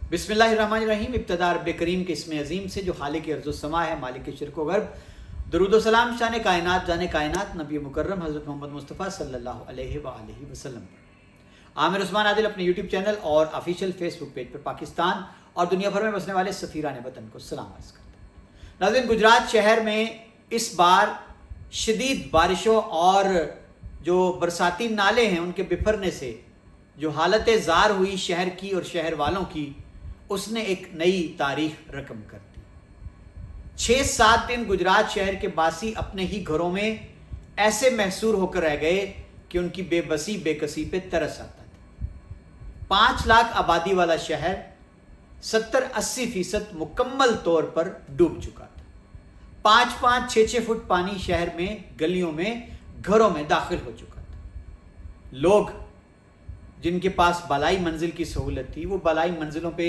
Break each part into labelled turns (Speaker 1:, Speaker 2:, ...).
Speaker 1: बिस्मिल्लाहिर्रहमानिर्रहीम। इब्तिदा रब्बे करीम के इसमें अजीम से जो खालिक अर्ज़ व समा है, मालिक शिरक व गर्ब। दरूद व सलाम शान कायनात जाने कायनात नबी मुकर्रम हज़रत मोहम्मद मुस्तफ़ा सल्लल्लाहु अलैहि वसल्लम पर। आमिर उस्मान आदिल अपने यूट्यूब चैनल और ऑफिशियल फेसबुक पेज पर पाकिस्तान और दुनिया भर में बसने वाले सफ़ीरान वतन को सलाम अर्ज़ करते हैं। नाज़रीन, गुजरात शहर में इस बार शदीद बारिशों और जो बरसाती नाले हैं उनके बिफरने से जो हालत ज़ार हुई शहर की और शहर वालों की, उसने एक नई तारीख रकम कर दी। 6-7 दिन गुजरात शहर के बासी अपने ही घरों में ऐसे महसूर होकर रह गए कि उनकी बेबसी बेकसी पे तरस आता था। 5 लाख आबादी वाला शहर 70-80% मुकम्मल तौर पर डूब चुका था। 5-5, 6-6 फुट पानी शहर में, गलियों में, घरों में दाखिल हो चुका था। लोग जिनके पास बलाई मंजिल की सहूलत थी, वो बलाई मंजिलों पे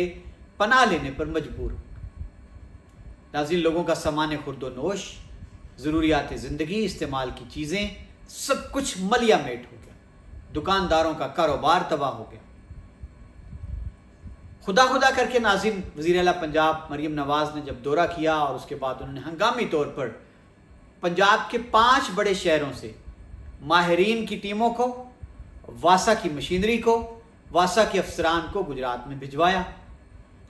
Speaker 1: पनाह लेने पर मजबूर हो। नाज़रीन, लोगों का सामान खुर्दो नोश, ज़रूरियात ज़िंदगी, इस्तेमाल की चीज़ें, सब कुछ मलिया मेट हो गया। दुकानदारों का कारोबार तबाह हो गया। खुदा करके नाज़रीन, वज़ीर आला पंजाब मरियम नवाज़ ने जब दौरा किया और उसके बाद उन्होंने हंगामी तौर पर पंजाब के 5 बड़े शहरों से माहिरीन की टीमों को, वासा की मशीनरी को, वासा के अफसरान को गुजरात में भिजवाया।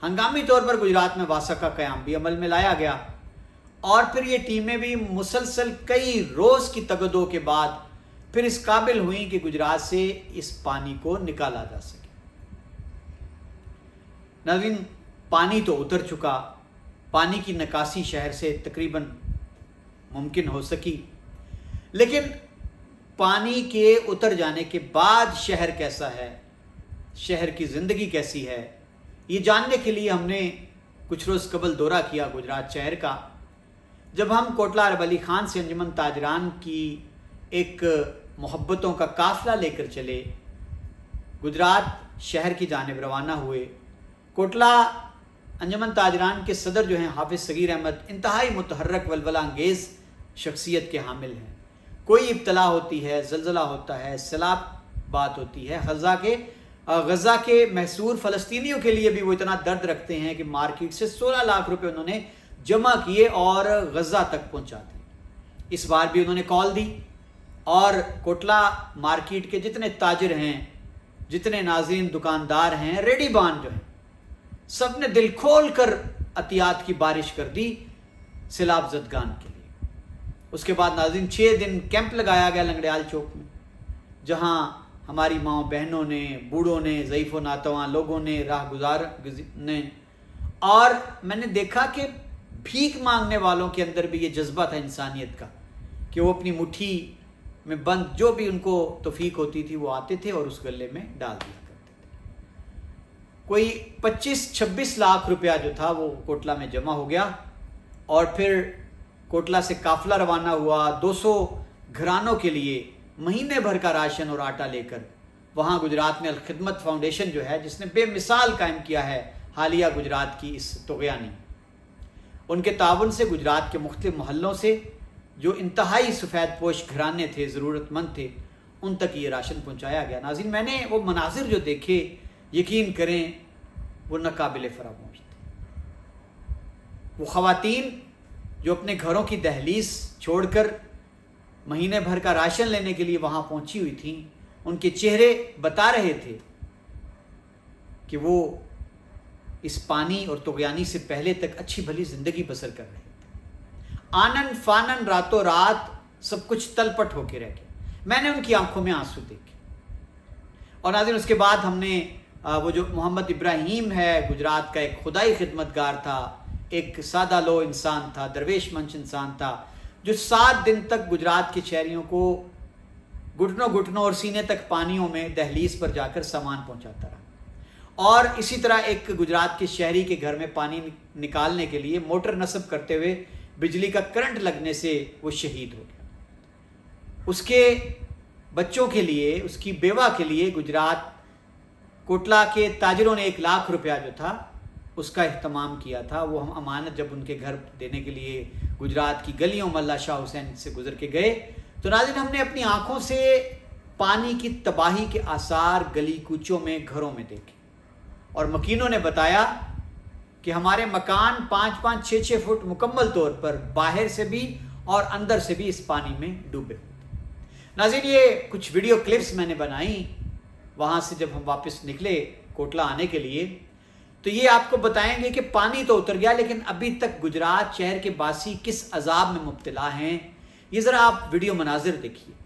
Speaker 1: हंगामी तौर पर गुजरात में वासा का क़याम भी अमल में लाया गया और फिर ये टीमें भी मुसलसल कई रोज़ की तगदो के बाद फिर इस काबिल हुई कि गुजरात से इस पानी को निकाला जा सके। नाज़रीन, पानी तो उतर चुका, पानी की निकासी शहर से तकरीबन मुमकिन हो सकी, लेकिन पानी के उतर जाने के बाद शहर कैसा है, शहर की ज़िंदगी कैसी है, ये जानने के लिए हमने कुछ रोज़ कबल दौरा किया गुजरात शहर का। जब हम कोटला अरब अली ख़ान से अंजुमन ताजरान की एक मोहब्बतों का काफ़िला लेकर चले गुजरात शहर की जानिब रवाना हुए। कोटला अंजुमन ताजरान के सदर जो हैं हाफिज़ सगीर अहमद, इंतहाई मुतहर्रक वलवला अंगेज़ शख्सियत के हामिल हैं। कोई इब्तला होती है, ज़लज़ला होता है, सैलाब बात होती है, गज़ा के महसूर फ़लस्तीनियों के लिए भी वो इतना दर्द रखते हैं कि मार्केट से 16 लाख रुपए उन्होंने जमा किए और गज़ा तक पहुंचा दिए। इस बार भी उन्होंने कॉल दी और कोटला मार्केट के जितने ताजिर हैं, जितने नाज़रीन दुकानदार हैं, रेडीबान जो हैं, सब ने दिल खोल कर अतियात की बारिश कर दी सैलाब ज़दगान के लिए। उसके बाद नाज़रीन 6 दिन कैंप लगाया गया लंगड़ियाल चौक में, जहाँ हमारी माँ बहनों ने, बूढ़ों ने, ज़ईफ़ व नातवां लोगों ने, राहगुज़ार ने, और मैंने देखा कि भीख मांगने वालों के अंदर भी ये जज्बा था इंसानियत का कि वो अपनी मुट्ठी में बंद जो भी उनको तौफीक होती थी वो आते थे और उस गले में डाल दिया करते थे। कोई 25-26 लाख रुपया जो था वो कोटला में जमा हो गया और फिर कोटला से काफ़िला रवाना हुआ 200 घरानों के लिए महीने भर का राशन और आटा लेकर। वहाँ गुजरात में अल खिदमत फाउंडेशन जो है, जिसने बेमिसाल कायम किया है हालिया गुजरात की इस तुग़यानी, उनके ताउन से गुजरात के मुख्तलिफ मोहल्लों से जो इंतहाई सफ़ेद पोश घराने थे, ज़रूरतमंद थे, उन तक ये राशन पहुँचाया गया। नाज़रीन, मैंने वो मनाजिर जो देखे, यकीन करें वो नाकाबिल फरामोश थे। वो ख़वातीन जो अपने घरों की दहलीज छोड़कर महीने भर का राशन लेने के लिए वहाँ पहुँची हुई थी, उनके चेहरे बता रहे थे कि वो इस पानी और तुग़यानी से पहले तक अच्छी भली ज़िंदगी बसर कर रहे थे। आनन फानन रातों रात सब कुछ तलपट होके रह गया। मैंने उनकी आंखों में आंसू देखे। और नाज़रीन, उसके बाद हमने वो जो मोहम्मद इब्राहीम है, गुजरात का एक खुदाई खिदमतगार था, एक सादा लो इंसान था, दरवेश मंच इंसान था, जो 7 दिन तक गुजरात के शहरियों को घुटनों और सीने तक पानियों में दहलीज पर जाकर सामान पहुंचाता रहा। और इसी तरह एक गुजरात के शहरी के घर में पानी निकालने के लिए मोटर नस्ब करते हुए बिजली का करंट लगने से वो शहीद हो गया। उसके बच्चों के लिए, उसकी बेवा के लिए गुजरात कोटला के ताजिरों ने 1 लाख रुपया जो था उसका अहतमाम किया था। वो हम अमानत जब उनके घर देने के लिए गुजरात की गलियों मल्ला शाह हुसैन से गुजर के गए तो नाज़रीन, हमने अपनी आंखों से पानी की तबाही के आसार गली कूचों में, घरों में देखे। اور مکینوں نے بتایا کہ ہمارے مکان 5-5 6-6 فٹ مکمل طور پر باہر سے بھی اور اندر سے بھی اس پانی میں ڈوبے ہوئے تھے۔ ناظرین، یہ کچھ ویڈیو کلپس میں نے بنائی وہاں سے جب ہم واپس نکلے کوٹلہ آنے کے لیے، تو یہ آپ کو بتائیں گے کہ پانی تو اتر گیا لیکن ابھی تک گجرات شہر کے باسی کس عذاب میں مبتلا ہیں۔ یہ ذرا آپ ویڈیو مناظر دیکھیے۔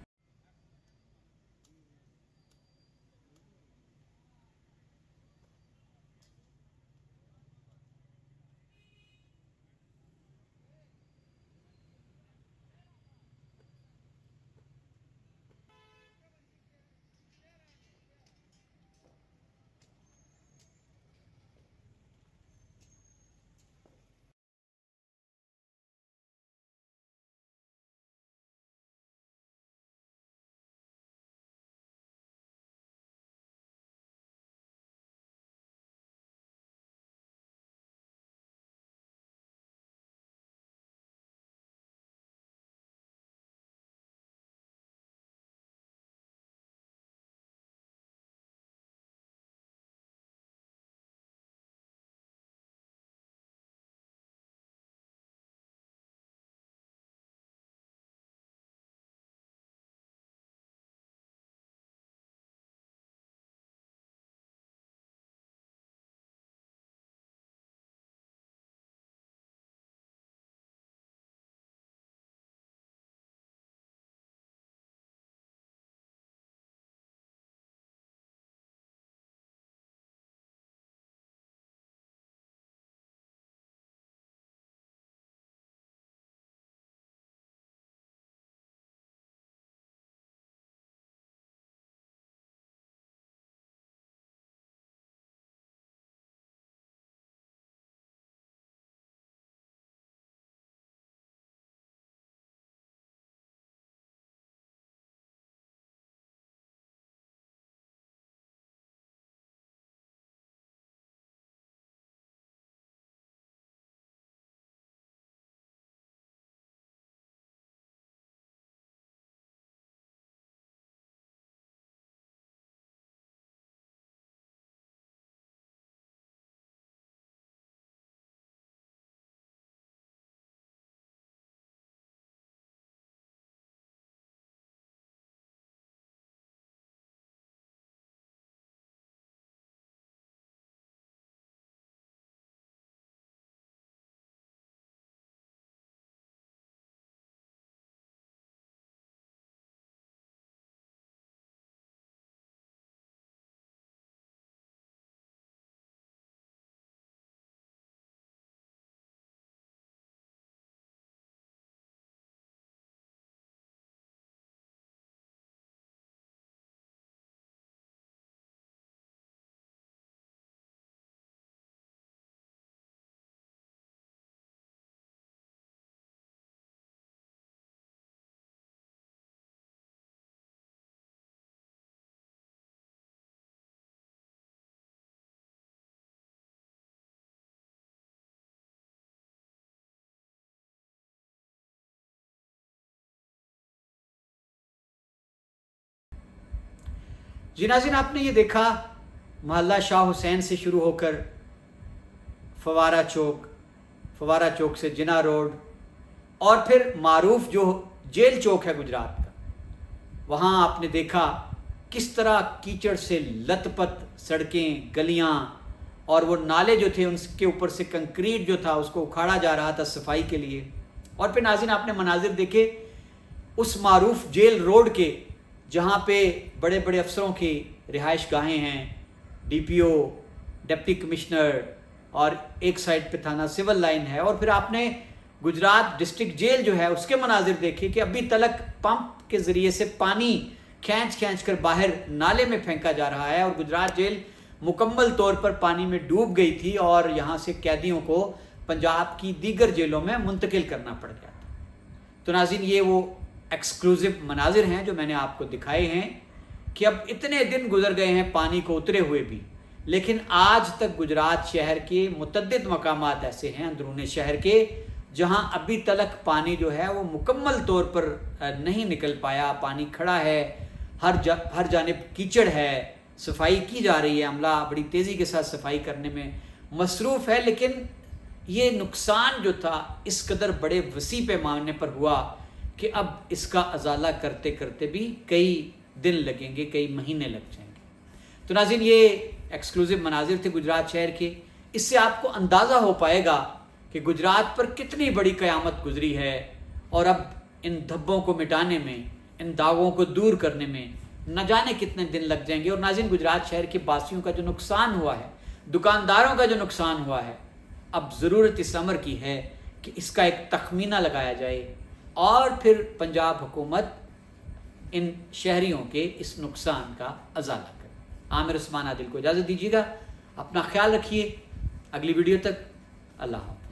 Speaker 1: جی ناظرین، آپ نے یہ دیکھا محلہ شاہ حسین سے شروع ہو کر فوارہ چوک سے جناح روڈ اور پھر معروف جو جیل چوک ہے گجرات کا، وہاں آپ نے دیکھا کس طرح کیچڑ سے لت پت سڑکیں، گلیاں اور وہ نالے جو تھے ان کے اوپر سے کنکریٹ جو تھا اس کو اکھاڑا جا رہا تھا صفائی کے لیے۔ اور پھر ناظرین آپ نے مناظر دیکھے اس معروف جیل روڈ کے، جہاں پہ بڑے بڑے افسروں کی رہائش گاہیں ہیں، ڈی پی او، ڈپٹی کمشنر، اور ایک سائڈ پہ تھانہ سول لائن ہے۔ اور پھر آپ نے گجرات ڈسٹرکٹ جیل جو ہے اس کے مناظر دیکھے کہ ابھی تلک پمپ کے ذریعے سے پانی کھینچ کر باہر نالے میں پھینکا جا رہا ہے، اور گجرات جیل مکمل طور پر پانی میں ڈوب گئی تھی اور یہاں سے قیدیوں کو پنجاب کی دیگر جیلوں میں منتقل کرنا پڑ گیا تھا۔ تو ناظرین یہ وہ ایکسکلوزیو مناظر ہیں جو میں نے آپ کو دکھائے ہیں کہ اب اتنے دن گزر گئے ہیں پانی کو اترے ہوئے بھی، لیکن آج تک گجرات شہر کے متعدد مقامات ایسے ہیں اندرون شہر کے جہاں ابھی تلک پانی جو ہے وہ مکمل طور پر نہیں نکل پایا، پانی کھڑا ہے، ہر جانب کیچڑ ہے، صفائی کی جا رہی ہے، عملہ بڑی تیزی کے ساتھ صفائی کرنے میں مصروف ہے، لیکن یہ نقصان جو تھا اس قدر بڑے وسیع پیمانے پر ہوا کہ اب اس کا ازالہ کرتے کرتے بھی کئی دن لگیں گے، کئی مہینے لگ جائیں گے۔ تو ناظرین، یہ ایکسکلوزیو مناظر تھے گجرات شہر کے۔ اس سے آپ کو اندازہ ہو پائے گا کہ گجرات پر کتنی بڑی قیامت گزری ہے، اور اب ان دھبوں کو مٹانے میں، ان داغوں کو دور کرنے میں نہ جانے کتنے دن لگ جائیں گے۔ اور ناظرین، گجرات شہر کے باسیوں کا جو نقصان ہوا ہے، دکانداروں کا جو نقصان ہوا ہے، اب ضرورت اس امر کی ہے کہ اس کا ایک تخمینہ لگایا جائے اور پھر پنجاب حکومت ان شہریوں کے اس نقصان کا ازالہ کرے۔ عامر عثمان عادل کو اجازت دیجیے گا، اپنا خیال رکھیے، اگلی ویڈیو تک اللہ حافظ۔